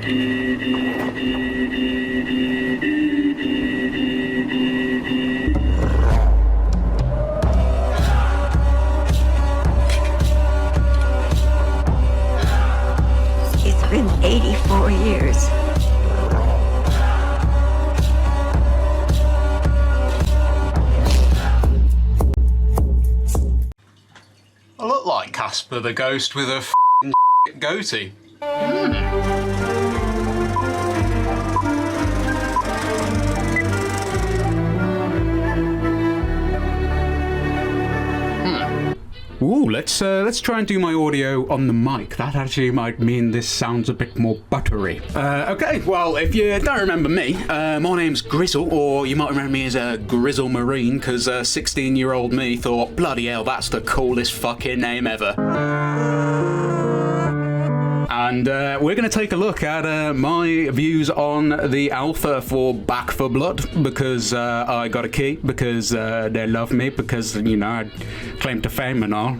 It's been 84 years. I look like Casper the Ghost with a f***ing goatee. Ooh, let's try and do my audio on the mic. That actually might mean this sounds a bit more buttery. Okay, well, if you don't remember me, my name's Grizzle, or you might remember me as a Grizzle Marine, because 16-year-old me thought, bloody hell, that's the coolest fucking name ever. And we're going to take a look at my views on the alpha for Back 4 Blood, because I got a key, because they love me, because, you know, I claim to fame and all.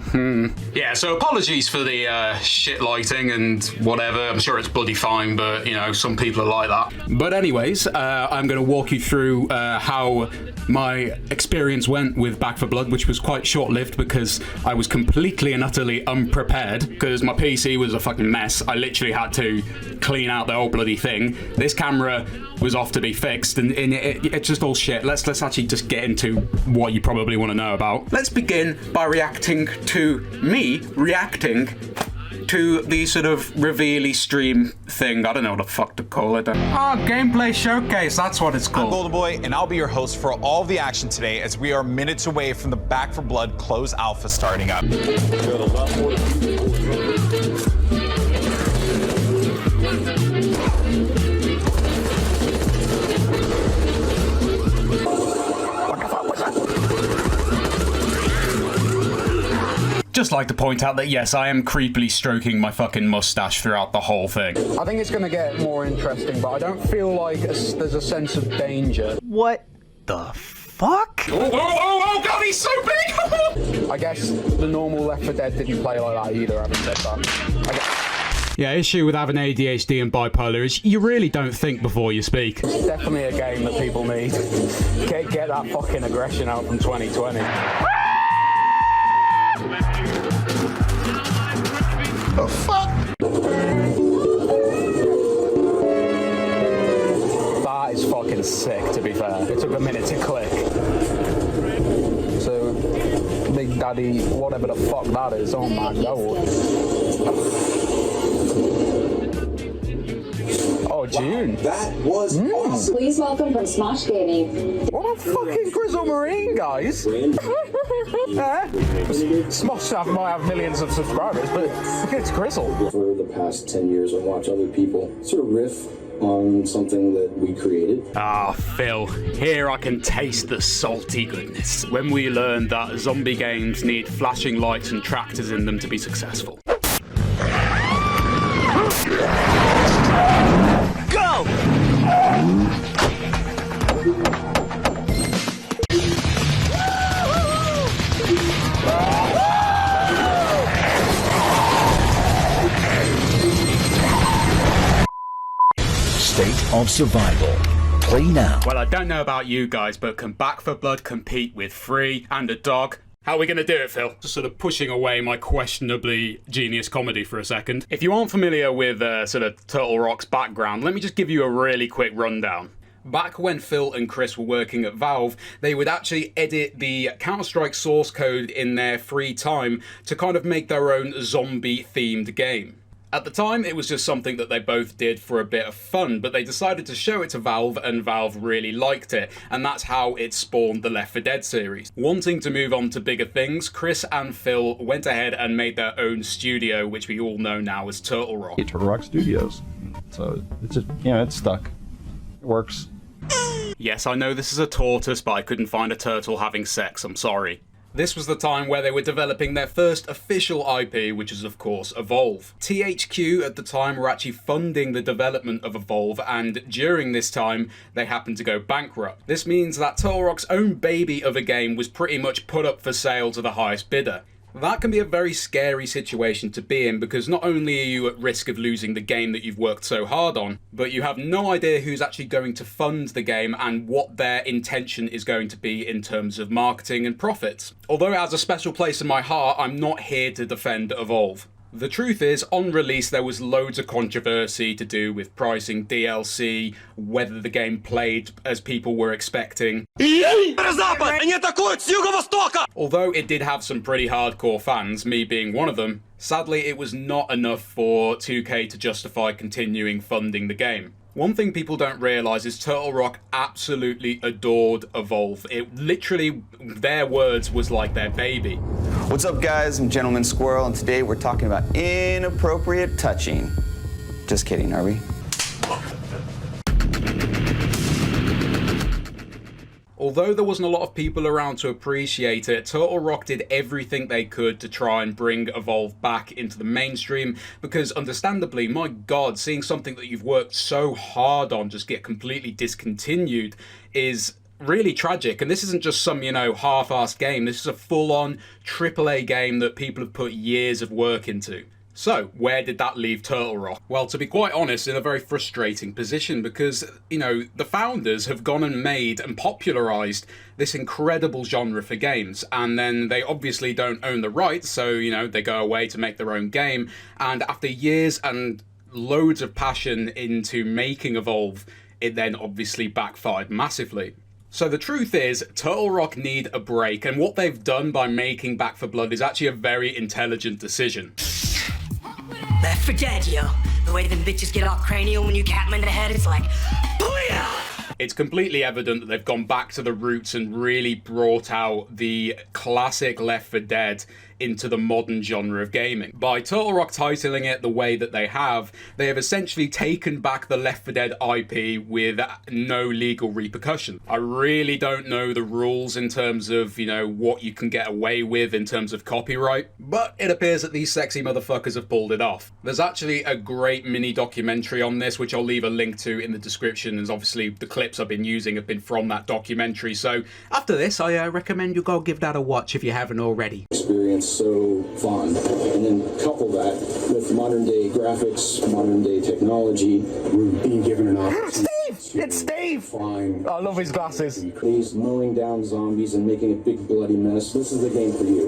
Yeah, so apologies for the shit lighting and whatever. I'm sure it's bloody fine, but, you know, some people are like that. But anyways, I'm going to walk you through how my experience went with Back 4 Blood, which was quite short-lived because I was completely and utterly unprepared, because my PC was a fucking mess. I literally had to clean out the whole bloody thing. This camera was off to be fixed, and it's just all shit. Let's actually just get into what you probably want to know about. Let's begin by reacting to me reacting to the sort of reveal-y stream thing. I don't know what the fuck to call it. Gameplay showcase, that's what it's called. I'm Golden Boy, and I'll be your host for all of the action today as we are minutes away from the Back 4 Blood close alpha starting up. Just like to point out that yes, I am creepily stroking my fucking mustache throughout the whole thing. I think it's going to get more interesting, but I don't feel like there's a sense of danger. What the fuck? Oh god, he's so big! I guess the normal Left 4 Dead didn't play like that either, having said that. Yeah, issue with having ADHD and bipolar is you really don't think before you speak. It's definitely a game that people need. Get that fucking aggression out from 2020. The fuck? That is fucking sick, to be fair. It took a minute to click. So, Big Daddy, whatever the fuck that is, oh my god. Oh, June. That was awesome. Please welcome from Smosh Gaming. What a fucking Grizzle Marine, guys. Smosh might have millions of subscribers, but it's Grizzle. For the past 10 years, I've watched other people sort of riff on something that we created. Ah, Phil, here I can taste the salty goodness. When we learned that zombie games need flashing lights and tractors in them to be successful. Go! State of survival. Play now. Well, I don't know about you guys, but can Back 4 Blood compete with Free and a dog? How are we going to do it, Phil? Just sort of pushing away my questionably genius comedy for a second. If you aren't familiar with sort of Turtle Rock's background, let me just give you a really quick rundown. Back when Phil and Chris were working at Valve, they would actually edit the Counter-Strike source code in their free time to kind of make their own zombie-themed game. At the time, it was just something that they both did for a bit of fun, but they decided to show it to Valve, and Valve really liked it, and that's how it spawned the Left 4 Dead series. Wanting to move on to bigger things, Chris and Phil went ahead and made their own studio, which we all know now as Turtle Rock. Turtle Rock Studios. So it's just, you know, it's stuck. It works. Yes, I know this is a tortoise, but I couldn't find a turtle having sex, I'm sorry. This was the time where they were developing their first official IP, which is of course Evolve. THQ at the time were actually funding the development of Evolve, and during this time they happened to go bankrupt. This means that Turtle Rock's own baby of a game was pretty much put up for sale to the highest bidder. That can be a very scary situation to be in, because not only are you at risk of losing the game that you've worked so hard on, but you have no idea who's actually going to fund the game and what their intention is going to be in terms of marketing and profits. Although it has a special place in my heart, I'm not here to defend Evolve. The truth is, on release there was loads of controversy to do with pricing, DLC, whether the game played as people were expecting. Although it did have some pretty hardcore fans, me being one of them, sadly it was not enough for 2K to justify continuing funding the game. One thing people don't realise is Turtle Rock absolutely adored Evolve. It literally, their words, was like their baby. What's up, guys? I'm Gentleman Squirrel, and today we're talking about inappropriate touching. Just kidding, are we? Although there wasn't a lot of people around to appreciate it, Turtle Rock did everything they could to try and bring Evolve back into the mainstream, because understandably, my god, seeing something that you've worked so hard on just get completely discontinued is really tragic. And this isn't just some, you know, half-assed game. This is a full-on AAA game that people have put years of work into. So, where did that leave Turtle Rock? Well, to be quite honest, in a very frustrating position, because, you know, the founders have gone and made and popularised this incredible genre for games, and then they obviously don't own the rights, so, you know, they go away to make their own game, and after years and loads of passion into making Evolve, it then obviously backfired massively. So the truth is, Turtle Rock need a break, and what they've done by making Back 4 Blood is actually a very intelligent decision. Left 4 Dead, yo. The way them bitches get all cranial when you cap them in the head, it's like, booyah! It's completely evident that they've gone back to the roots and really brought out the classic Left 4 Dead into the modern genre of gaming. By Turtle Rock titling it the way that they have essentially taken back the Left 4 Dead IP with no legal repercussion. I really don't know the rules in terms of, you know, what you can get away with in terms of copyright, but it appears that these sexy motherfuckers have pulled it off. There's actually a great mini documentary on this, which I'll leave a link to in the description, and obviously the clips I've been using have been from that documentary. So after this, I recommend you go give that a watch if you haven't already. Experience so fun, and then couple that with modern day graphics, modern day technology. We're being given an opportunity. Steve! It's Steve! Flying. I love his glasses. He's mowing down zombies and making a big bloody mess. This is the game for you.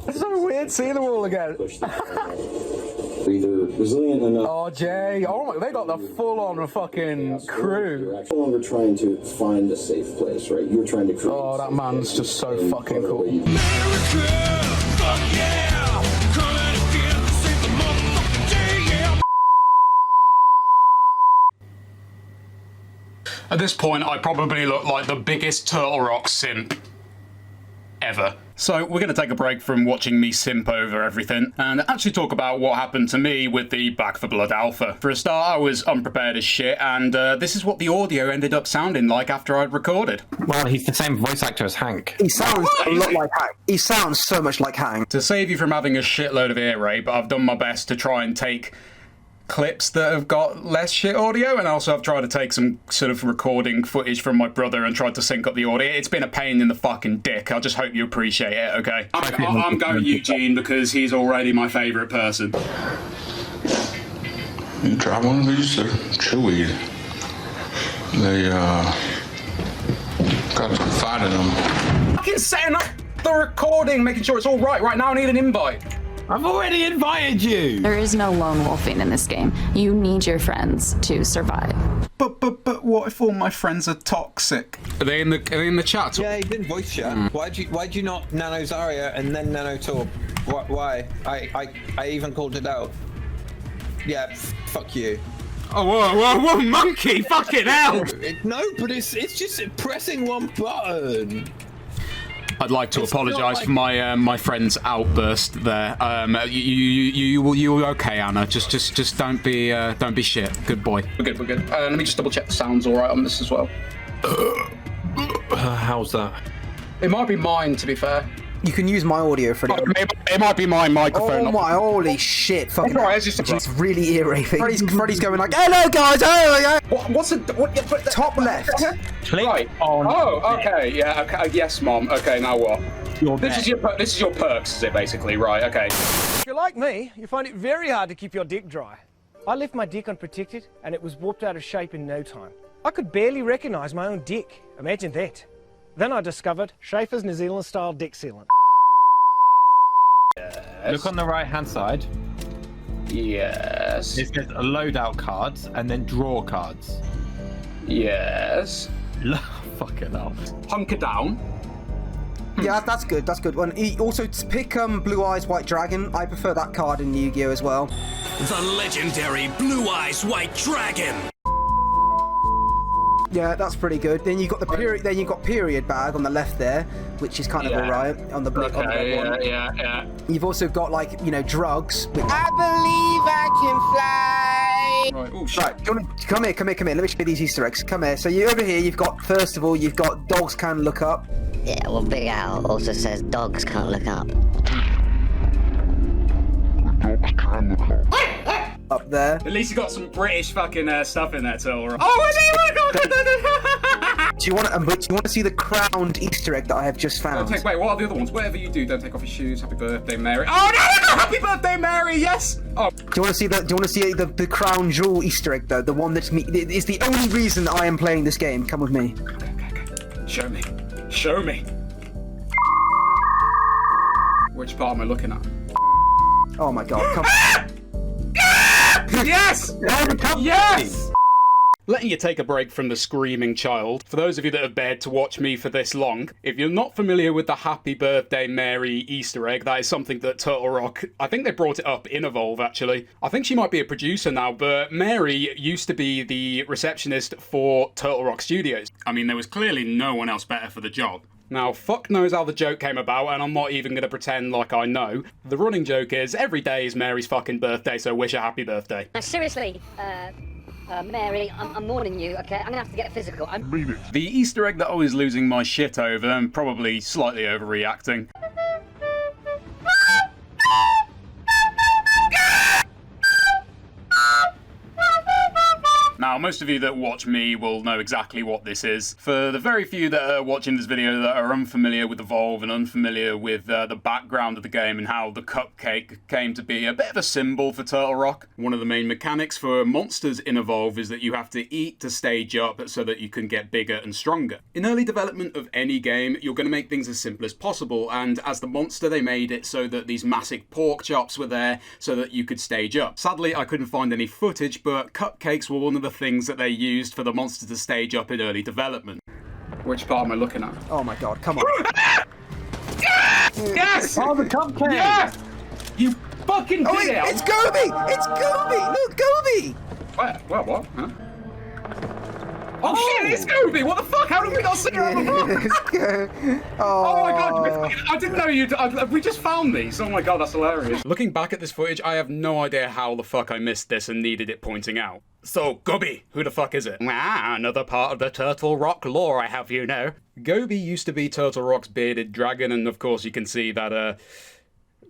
It's so weird seeing them all again. Either resilient enough. Oh, Jay. Oh, my, they got the full-on fucking crew. You're actually no longer trying to find a safe place, right? You're trying to create. Oh, that man's just so fucking cool. America, fuck yeah! Coming again to save the motherfucking day, yeah! At this point, I probably look like the biggest Turtle Rock simp ever. So we're going to take a break from watching me simp over everything and actually talk about what happened to me with the Back 4 Blood Alpha. For a start, I was unprepared as shit, and this is what the audio ended up sounding like after I'd recorded. Well, he's the same voice actor as Hank. He sounds a lot like Hank. He sounds so much like Hank. To save you from having a shitload of ear rape, I've done my best to try and take clips that have got less shit audio, and also I've tried to take some sort of recording footage from my brother and tried to sync up the audio. It's been a pain in the fucking dick. I just hope you appreciate it, okay? I'm going Eugene because he's already my favourite person. You try one of these, they're chewy. They, got some fat in them. Fucking setting up the recording, making sure it's all right now. I need an invite. I've already invited you! There is no lone wolfing in this game. You need your friends to survive. But what if all my friends are toxic? Are they in the chat? Yeah, he didn't voice chat. Why'd you not nano Zarya and then nano Torb? Why? I even called it out. Yeah, fuck you. Oh, whoa, monkey! Fucking hell! No, but it's just pressing one button. I'd like to apologise for my friend's outburst there. You okay, Anna? Just don't be shit. Good boy. We're good. Let me just double check the sound's all right on this as well. How's that? It might be mine, to be fair. You can use my audio for it. It might be my microphone. Oh my, holy shit! Fucking, it's really ear-raping. Freddy's going like, hello guys, oh yeah. What's top left? Right. Oh, okay. Yeah. Okay. Yes, Mom. Okay. Now what? This is your perks, is it basically? Right. Okay. If you're like me, you find it very hard to keep your dick dry. I left my dick unprotected, and it was warped out of shape in no time. I could barely recognise my own dick. Imagine that. Then I discovered Schaefer's New Zealand-style dick sealant. Yes. Look on the right-hand side. Yes. It says loadout cards and then draw cards. Yes. Fucking hell. Hunker down. Yeah, that's good. That's good. Also, pick Blue Eyes White Dragon. I prefer that card in Yu-Gi-Oh as well. The legendary Blue Eyes White Dragon. Yeah, that's pretty good. Then you got the period. Then you got period bag on the left there, which is kind of alright on the blue. Okay, on the one. yeah. You've also got like drugs. I believe I can fly. Right. Oh shit. Right, come here. Let me show you these Easter eggs. Come here. So you over here. You've got first of all, you've got dogs can look up. Yeah, well, Big Al also says dogs can't look up. Dogs can look up. Up there. At least you got some British fucking stuff in there, Turtle. Oh, is he? Do you want to see the crowned Easter egg that I have just found? Wait, what are the other ones? Whatever you do, don't take off your shoes. Happy birthday, Mary. Oh no! Happy birthday, Mary. Yes. Oh. Do you want to see the crown jewel Easter egg though? The one that's is the only reason that I am playing this game. Come with me. Okay. Show me. Which part am I looking at? Oh my god! Come. Yes! Yes! Letting you take a break from the screaming child. For those of you that have dared to watch me for this long, if you're not familiar with the Happy Birthday Mary Easter egg, that is something that Turtle Rock, I think they brought it up in Evolve actually. I think she might be a producer now, but Mary used to be the receptionist for Turtle Rock Studios. I mean, there was clearly no one else better for the job. Now, fuck knows how the joke came about, and I'm not even going to pretend like I know. The running joke is, every day is Mary's fucking birthday, so wish her happy birthday. Now, seriously, Mary, I'm warning you, okay? I'm gonna have to get physical. I mean it. The Easter egg that I was losing my shit over, and probably slightly overreacting. Now, most of you that watch me will know exactly what this is. For the very few that are watching this video that are unfamiliar with Evolve and unfamiliar with the background of the game and how the cupcake came to be a bit of a symbol for Turtle Rock, one of the main mechanics for monsters in Evolve is that you have to eat to stage up so that you can get bigger and stronger. In early development of any game, you're going to make things as simple as possible, and as the monster, they made it so that these massive pork chops were there so that you could stage up. Sadly, I couldn't find any footage, but cupcakes were one of the things that they used for the monster to stage up in early development. Which part am I looking at? Oh my god, come on. Yes! Oh, the cupcake! Yes! You fucking did it! It's Gobi! It's Gobi! Look, Gobi! Where, what? Huh? Oh shit, it's Gobi! What the fuck? How did we not see it on the book? Oh my god, I didn't know you'd... we just found these. Oh my god, that's hilarious. Looking back at this footage, I have no idea how the fuck I missed this and needed it pointing out. So, Gobi, who the fuck is it? Ah, another part of the Turtle Rock lore, I have you know. Gobi used to be Turtle Rock's bearded dragon, and of course you can see that,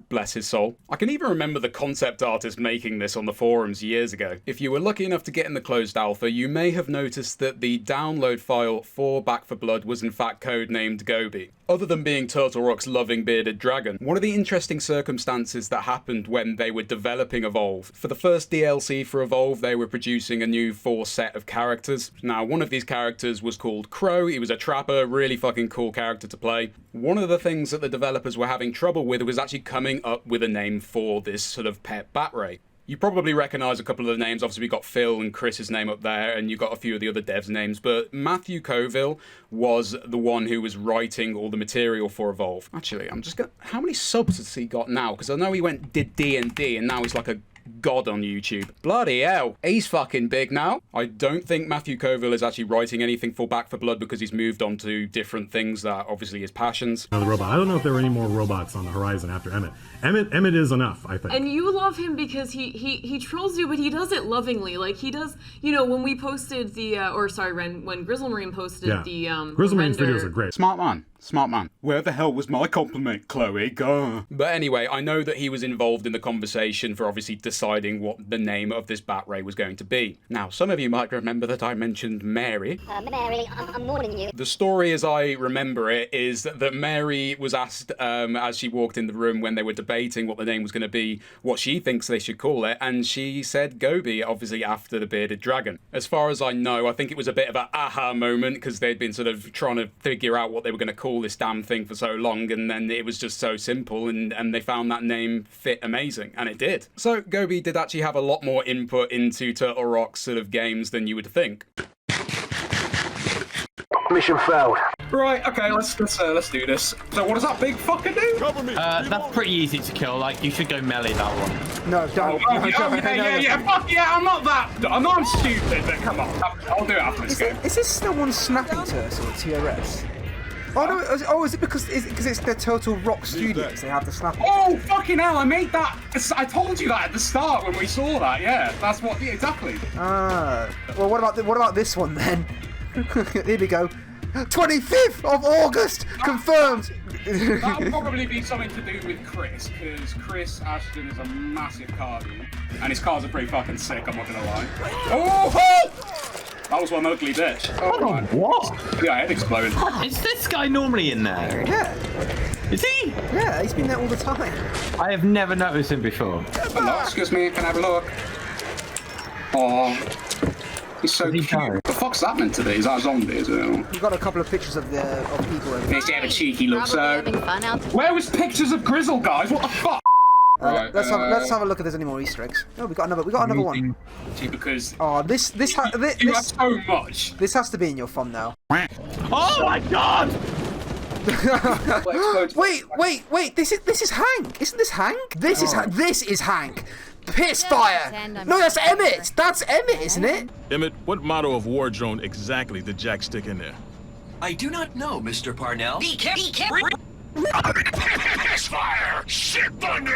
bless his soul. I can even remember the concept artist making this on the forums years ago. If you were lucky enough to get in the closed alpha, you may have noticed that the download file for Back 4 Blood was in fact codenamed Gobi. Other than being Turtle Rock's loving bearded dragon, one of the interesting circumstances that happened when they were developing Evolve. For the first DLC for Evolve, they were producing a new 4 set of characters. Now, one of these characters was called Crow. He was a trapper, really fucking cool character to play. One of the things that the developers were having trouble with was actually coming up with a name for this sort of pet bat ray. You probably recognise a couple of the names. Obviously, we got Phil and Chris's name up there, and you got a few of the other devs' names. But Matthew Coville was the one who was writing all the material for Evolve. Actually, I'm just going. How many subs has he got now? Because I know he did D&D, and now he's like a god on YouTube. Bloody hell, he's fucking big now. I don't think Matthew Coville is actually writing anything for Back 4 Blood because he's moved on to different things that obviously his passions. The robot. I don't know if there were any more robots on the horizon after Emmett. Emmett is enough, I think. And you love him because he trolls you, but he does it lovingly. Like he does, you know, when we posted the when Grizzle Marine posted the Grizzle Marine's videos are great. Smart man. Smart man. Where the hell was my compliment, Chloe? Gah. But anyway, I know that he was involved in the conversation for obviously deciding what the name of this bat ray was going to be. Now, some of you might remember that I mentioned Mary. Mary, I'm warning you. The story as I remember it is that Mary was asked as she walked in the room when they were debating what the name was going to be, what she thinks they should call it, and she said Gobi, obviously after the bearded dragon. As far as I know, I think it was a bit of an aha moment because they'd been sort of trying to figure out what they were going to call this damn thing for so long, and then it was just so simple, and they found that name fit amazing, and it did. So Gobi did actually have a lot more input into Turtle Rock's sort of games than you would think. Mission failed. Right, okay, let's do this. So what does that big fucker do? Cover me. That's pretty easy to kill. Like, you should go melee that one. No, don't. Fuck yeah, I'm not that. I know I'm stupid, but come on. I'll do it after this game. Is this still one snapping turtle at TRS? Oh no! Is it because it's the Turtle Rock Studios? They have the snapping. Oh fucking hell! I made that. I told you that at the start when we saw that. Yeah, that's what. Yeah, exactly. Well, what about this one then? Here we go. 25th of August, confirmed. That'll probably be something to do with Chris, because Chris Ashton is a massive cardy, and his cards are pretty fucking sick. I'm not gonna lie. Oh! That was one ugly bitch. Oh, man. What? Yeah, head exploded. Is this guy normally in there? Yeah. Is he? Yeah, he's been there all the time. I have never noticed him before. Hello, excuse me, can I have a look? Oh, he's so cute. What the fuck's that meant to be? Is that a zombie as well? We've got a couple of pictures of people. Let's have a cheeky look. So, where was pictures of Grizzle, guys? What the fuck? Right, let's have a look if there's any more Easter eggs. Oh, we got another one. See, because this you have so much. This has to be in your thumbnail. Oh my god! Wait! This is Hank. Isn't this Hank? This is Hank. Piss fire! No, that's Emmett. That's Emmett, isn't it? Emmett, what motto of war drone exactly did Jack stick in there? I do not know, Mr. Parnell. Fire! Shit thunder!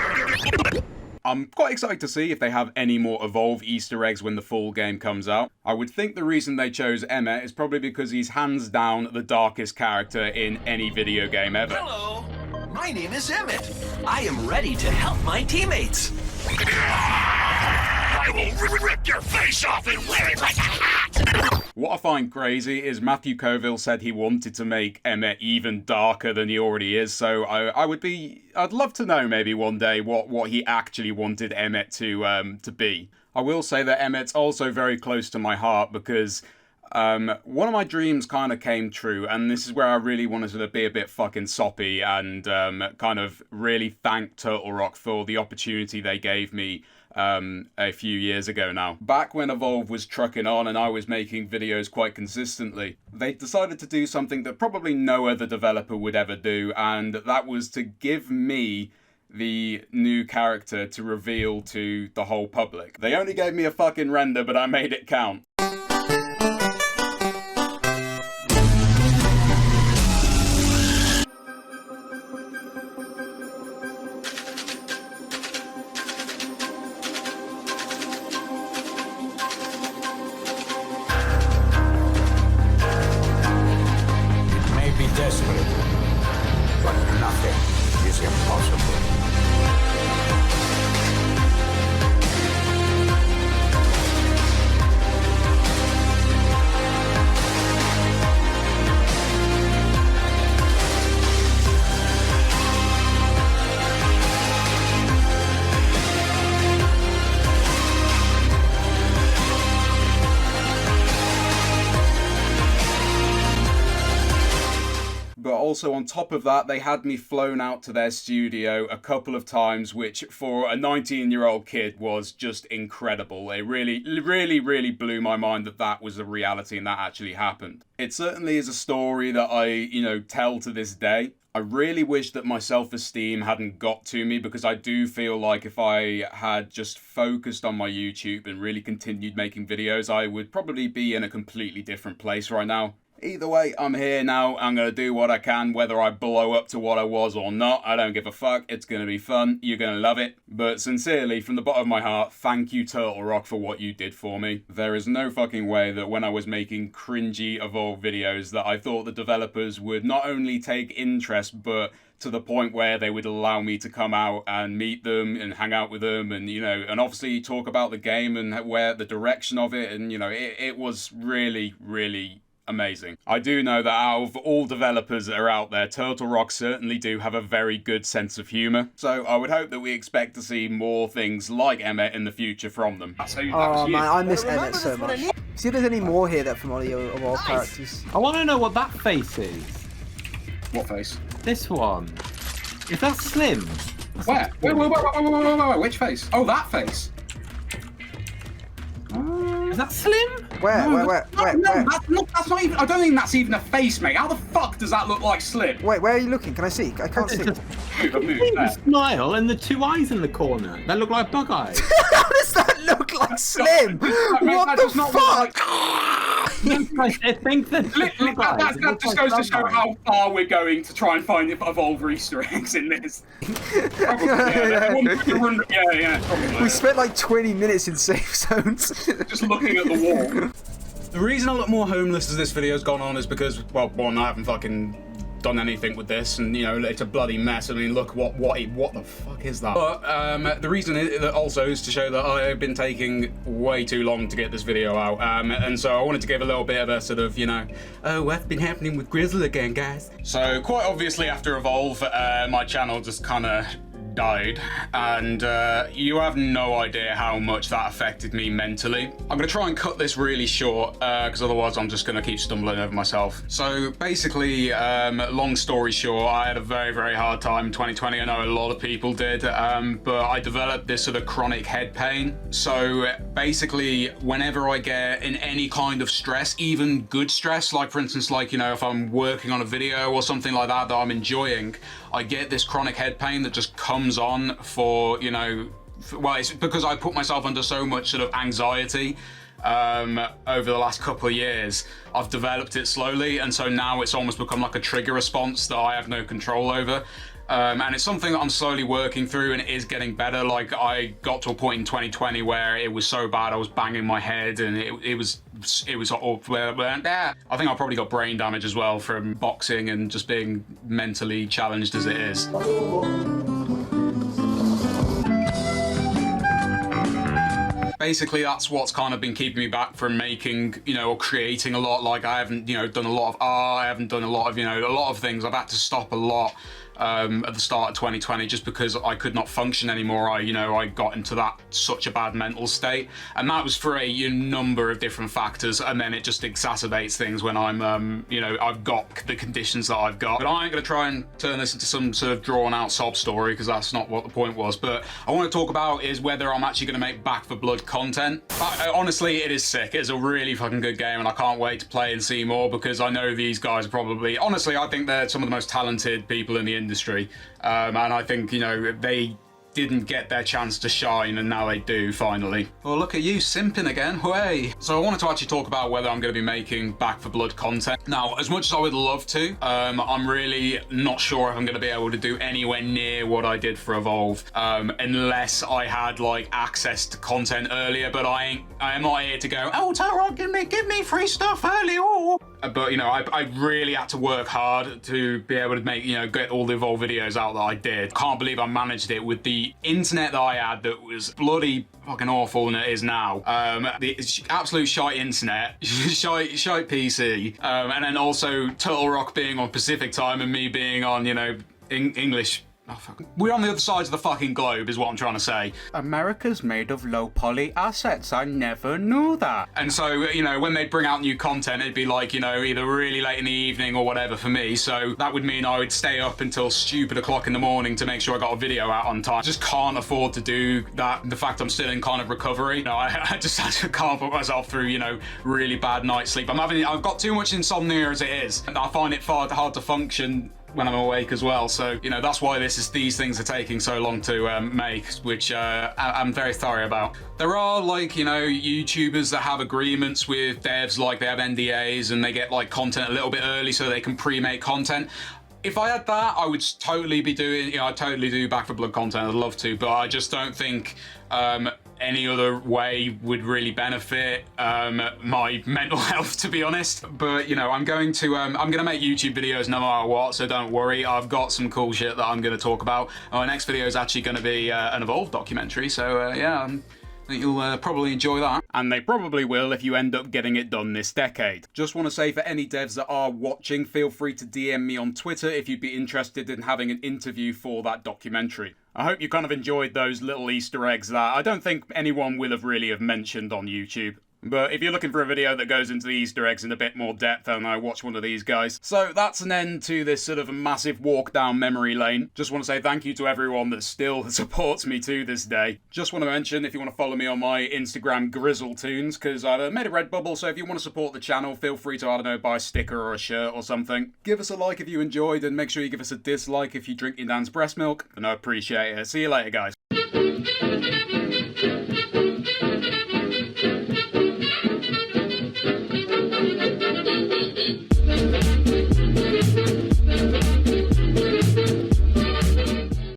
I'm quite excited to see if they have any more Evolve Easter eggs when the full game comes out. I would think the reason they chose Emmett is probably because he's hands down the darkest character in any video game ever. Hello, my name is Emmett. I am ready to help my teammates. I will rip your face off and wear it like a hat! What I find crazy is Matthew Coville said he wanted to make Emmett even darker than he already is, so I'd love to know maybe one day what he actually wanted Emmett to be. I will say that Emmett's also very close to my heart because one of my dreams kind of came true, and this is where I really wanted to be a bit fucking soppy and kind of really thank Turtle Rock for the opportunity they gave me a few years ago now. Back when Evolve was trucking on and I was making videos quite consistently, they decided to do something that probably no other developer would ever do, and that was to give me the new character to reveal to the whole public. They only gave me a fucking render, but I made it count. Desperate, but nothing is impossible. But also on top of that, they had me flown out to their studio a couple of times, which for a 19-year-old kid was just incredible. It really blew my mind that that was a reality and that actually happened. It certainly is a story that I, tell to this day. I really wish that my self-esteem hadn't got to me, because I do feel like if I had just focused on my YouTube and really continued making videos, I would probably be in a completely different place right now. Either way, I'm here now. I'm going to do what I can, whether I blow up to what I was or not. I don't give a fuck. It's going to be fun. You're going to love it. But sincerely, from the bottom of my heart, thank you, Turtle Rock, for what you did for me. There is no fucking way that when I was making cringy Evolve videos that I thought the developers would not only take interest, but to the point where they would allow me to come out and meet them and hang out with them and, you know, and obviously talk about the game and where the direction of it. And, you know, it was really, really amazing. I do know that out of all developers that are out there, Turtle Rock certainly do have a very good sense of humour. So I would hope that we expect to see more things like Emmett in the future from them. Oh man, I miss Emmett so much. See if there's any more here that from all your Evolve characters. I want to know what that face is. What face? This one. Is that Slim? Where? Wait, which face? Oh, that face. Is that Slim? Where? That's not even. I don't think that's even a face, mate. How the fuck does that look like Slim? Wait, where are you looking? Can I see? I can't see. The smile and the two eyes in the corner. That look like bug eyes. How does that look like Slim? What the fuck? I think that that just goes to show how far we're going to try and find Evolver Easter eggs in this. Probably, probably. We spent like 20 minutes in safe zones. Just looking at the wall. The reason I look more homeless as this video's gone on is because, well, one, I haven't fucking done anything with this, and you know, it's a bloody mess. I mean, look, what the fuck is that? But the reason also is to show that I've been taking way too long to get this video out, and so I wanted to give a little bit of a sort of, you know, oh, what's been happening with Grizzle again, guys? So quite obviously after Evolve, my channel just kind of died, and you have no idea how much that affected me mentally. I'm gonna try and cut this really short because otherwise I'm just gonna keep stumbling over myself. So basically, long story short, I had a very, very hard time in 2020. I know a lot of people did, but I developed this sort of chronic head pain. So basically, whenever I get in any kind of stress, even good stress, like for instance, like, you know, if I'm working on a video or something like that I'm enjoying, I get this chronic head pain that just comes on for, you know, well, it's because I put myself under so much sort of anxiety over the last couple of years. I've developed it slowly, and so now it's almost become like a trigger response that I have no control over. And it's something that I'm slowly working through, and it is getting better. Like, I got to a point in 2020 where it was so bad I was banging my head, and it was all, I think I probably got brain damage as well from boxing and just being mentally challenged as it is. Basically, that's what's kind of been keeping me back from making, you know, or creating a lot. Like, I haven't, you know, done a lot of art, I haven't done a lot of, you know, a lot of things. I've had to stop a lot at the start of 2020 just because I could not function anymore. I got into such a bad mental state, and that was for a number of different factors, and then it just exacerbates things when I'm, you know, I've got the conditions that I've got. But I ain't gonna try and turn this into some sort of drawn out sob story, because that's not what the point was. But I want to talk about is whether I'm actually gonna make Back 4 Blood content. Honestly, it is sick. It's a really fucking good game, and I can't wait to play and see more, because I know these guys are probably, honestly, I think they're some of the most talented people in the industry. And I think, you know, they didn't get their chance to shine, and now they do, finally. Well, look at you simping again, way. So I wanted to actually talk about whether I'm going to be making Back 4 Blood content. Now, as much as I would love to, I'm really not sure if I'm going to be able to do anywhere near what I did for Evolve, unless I had like access to content earlier. But I am not here to go, oh, Tara, give me free stuff early. Oh. But, you know, I really had to work hard to be able to make, you know, get all the Evolve videos out that I did. Can't believe I managed it with the internet that I had that was bloody fucking awful than it is now. The absolute shite internet, shite PC, and then also Turtle Rock being on Pacific time and me being on, you know, English. Oh, fuck. We're on the other side of the fucking globe, is what I'm trying to say. America's made of low poly assets. I never knew that. And so, you know, when they'd bring out new content, it'd be like, you know, either really late in the evening or whatever for me. So that would mean I would stay up until stupid o'clock in the morning to make sure I got a video out on time. I just can't afford to do that. The fact I'm still in kind of recovery, you know, I just can't put myself through, you know, really bad night's sleep. I've got too much insomnia as it is, and I find it far hard to function when I'm awake as well. So, you know, that's why these things are taking so long to make, which I'm very sorry about. There are, like, you know, YouTubers that have agreements with devs, like they have NDAs and they get like content a little bit early so they can pre-make content. If I had that, I would totally be doing, you know, I'd totally do Back 4 Blood content. I'd love to, but I just don't think any other way would really benefit my mental health, to be honest. But, you know, I'm going to make YouTube videos no matter what, so don't worry. I've got some cool shit that I'm going to talk about. My next video is actually going to be an Evolve documentary, so yeah, I think you'll probably enjoy that. And they probably will if you end up getting it done this decade. Just want to say, for any devs that are watching, feel free to DM me on Twitter if you'd be interested in having an interview for that documentary. I hope you kind of enjoyed those little Easter eggs that I don't think anyone will have really mentioned on YouTube. But if you're looking for a video that goes into the Easter eggs in a bit more depth, then I watch one of these guys. So that's an end to this sort of massive walk down memory lane. Just want to say thank you to everyone that still supports me to this day. Just want to mention, if you want to follow me on my Instagram, GrizzleTunes, because I've made a Redbubble, so if you want to support the channel, feel free to, I don't know, buy a sticker or a shirt or something. Give us a like if you enjoyed, and make sure you give us a dislike if you drink your nan's breast milk, and I appreciate it. See you later, guys.